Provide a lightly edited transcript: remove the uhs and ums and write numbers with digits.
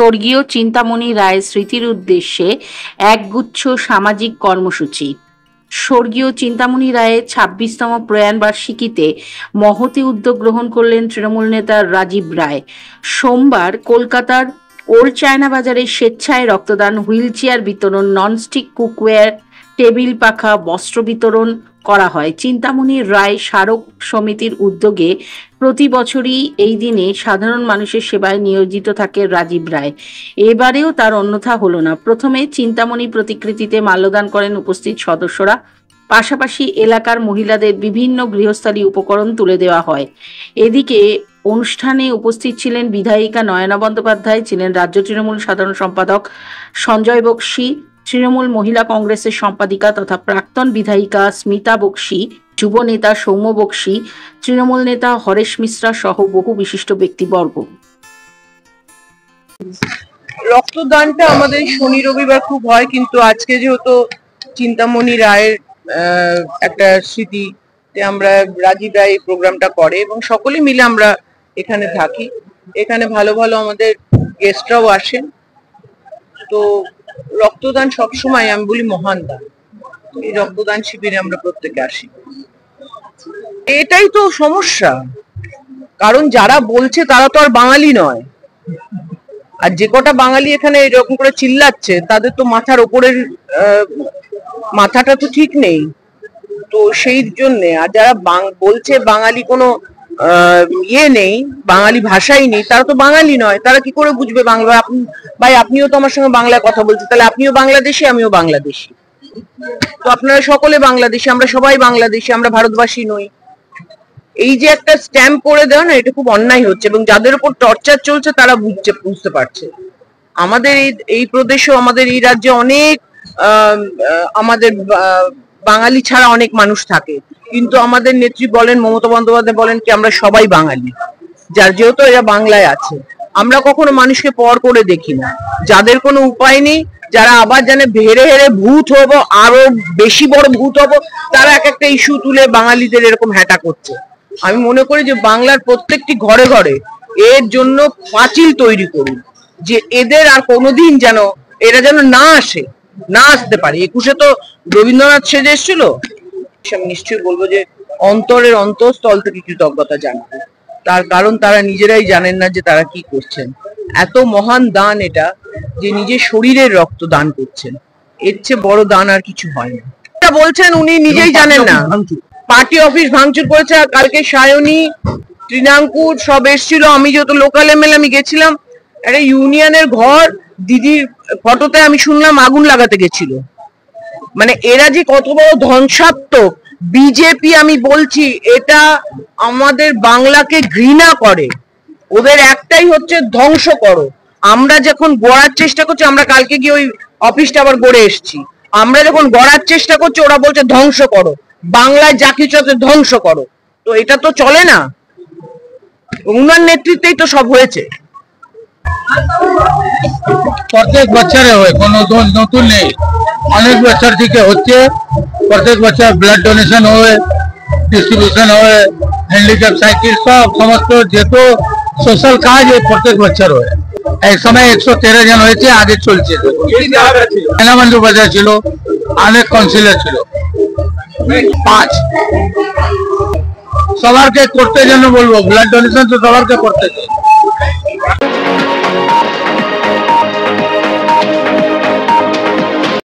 স্বর্গীয় চিন্তামণি রায়ের স্মৃতির উদ্দেশ্যে একগুচ্ছ সামাজিক কর্মসূচি। স্বর্গীয় চিন্তামণি রায়ের ২৬তম প্রয়াণ বার্ষিকীতে মহতী উদ্যোগ গ্রহণ করলেন তৃণমূল নেতা রাজীব রায়। সোমবার কলকাতার ওল্ড চায়না বাজারে স্বেচ্ছায় রক্তদান, হুইল চেয়ার বিতরণ, ননস্টিক কুকওয়্যার, টেবিল পাখা, বস্ত্র বিতরণ করা হয়। চিন্তামণি রায় স্মারক সমিতির উদ্যোগে প্রতি বছরই এই দিনে সাধারণ মানুষের সেবায় নিয়োজিত থাকে রাজীব রায়। এবারেও তার অন্যথা হলো না। প্রথমে চিন্তামণি প্রতিকৃতিতে মাল্যদান করেন উপস্থিত সদস্যরা। পাশাপাশি এলাকার মহিলাদের বিভিন্ন গৃহস্থালী উপকরণ তুলে দেওয়া হয়। এদিকে অনুষ্ঠানে উপস্থিত ছিলেন বিধায়িকা নয়না বন্দ্যোপাধ্যায়, ছিলেন রাজ্য তৃণমূল সাধারণ সম্পাদক সঞ্জয় বক্সি, তৃণমূল মহিলা কংগ্রেসের সম্পাদিকা তথা প্রাক্তন বিধায়িকা স্মিতা বক্সি, যুব নেতা সৌম্য বক্সি, তৃণমূল নেতা হরেশ মিশ্রা সহ বহু বিশিষ্ট ব্যক্তিবর্গ। রক্তদানটা আমাদের শনি রবিবার খুব হয়, কিন্তু আজকে যেহেতু চিন্তামণি রায়ের একটা স্মৃতিতে আমরা রাজীব রায় এই প্রোগ্রামটা করে এবং সকলে মিলে আমরা এখানে থাকি। এখানে ভালো ভালো আমাদের গেস্টরাও আসেন। তো রক্তদান সবসময় আমি বলি মহান দান। এই রক্তদান শিবিরে আমরা প্রত্যেকে আসি। এটাই তো সমস্যা, কারণ যারা বলছে তারা তো আর বাঙালি নয়। আর যে কটা বাঙালি এখানে এরকম করে চিল্লাচ্ছে তাদের তো মাথার ওপরের মাথাটা তো ঠিক নেই। তো সেই জন্যে আর যারা বলছে বাঙালি কোনো ইয়ে নেই, বাঙালি ভাষাই নেই, তারা তো বাঙালি নয়। তারা কি করে বুঝবে বাংলা? ভাই আপনিও তো আমার সঙ্গে বাংলায় কথা বলছেন, তাহলে আপনিও বাংলাদেশি, আমিও বাংলাদেশি। তো আপনারা সকলে বাংলাদেশি, আমরা সবাই বাংলাদেশি, আমরা ভারতবাসী নই। এই যে একটা স্ট্যাম্প করে দেওয়া না, এটা খুব অন্যায় হচ্ছে এবং যাদের উপর টর্চার চলছে তারা বুঝতে পারছে। আমাদের এই প্রদেশে, আমাদের এই রাজ্যে অনেক আমাদের বাঙালি ছাড়া অনেক মানুষ থাকে, কিন্তু আমাদের নেত্রী বলেন, মমতা বন্দ্যোপাধ্যায় বলেন কি আমরা সবাই বাঙালি। যার যেহেতু এরা বাংলায় আছে, আমরা কখনো মানুষকে পর করে দেখি না। যাদের কোনো উপায় নেই, যারা আবার জানে হেরে হেরে ভূত হবো, আরো বেশি বড় ভূত হবো, তারা এক একটা ইস্যু তুলে বাঙালিদের এরকম হ্যাটা করছে। আমি মনে করি যে বাংলার প্রত্যেকটি ঘরে ঘরে এর জন্য পাঁচিল তৈরি করুন, যে এদের আর কোনোদিন যেন এরা যেন না আসতে পারে। 21-এ তো রবীন্দ্রনাথ সেজে এসেছিল। আমি নিশ্চয়ই বলবো যে অন্তরের অন্তঃস্থল থেকে কৃতজ্ঞতা জানাবো, তার কারণ তারা নিজেরাই জানেন না যে তারা কি করছেন। এত মহান দান এটা, যে নিজের শরীরের রক্ত দান করছেন, এর চেয়ে বড় দান আর কিছু হয় না। এটা বলছেন উনি নিজেই জানেন না। পার্টি অফিস ভাঙচুর করেছে। আর কালকে সায়নী, তৃণাঙ্কুর সব এসেছিল। আমি যেহেতু লোকাল এমএলএ, আমি গেছিলাম। একটা ইউনিয়নের ঘর দিদির ফটোতে আমি শুনলাম আগুন লাগাতে গেছিল। মানে এরা যে কত বড় ধ্বংসাত্মক বিজেপি, আমি বলছি এটা আমাদের বাংলাকে ঘৃণা করে। ওদের একটাই হচ্ছে ধ্বংস করো। আমরা যখন গড়ার চেষ্টা করছি, আমরা কালকে গিয়ে ওই অফিসটা আবার গড়ে এসেছি, আমরা যখন গড়ার চেষ্টা করছি ওরা বলছে ধ্বংস করো, বাংলায় যা কিছু আছে ধ্বংস করো। তো এটা তো চলে না। উনার নেতৃত্বেই তো সব হয়েছে। প্রত্যেক বছরে হয়, কোনো নতুন নেই, অনেক বছর থেকে হচ্ছে। প্রত্যেক বছর ব্লাড ডোনেশন হয়, ডিস্ট্রিবিউশন হয়, হ্যান্ডিক্যাপ সাইকেল সব সমস্ত যেত সোশ্যাল কাজ প্রত্যেক বছর হয়। এক সময় 113 জন হয়েছে, আগে চলছে। নয়না বন্দ্যোপাধ্যায় ছিল, অনেক কাউন্সিলর ছিল, 5। সবারকে করতে জন্য বলবো, ব্লাড ডোনেশন তো সবারকে করতে চাই।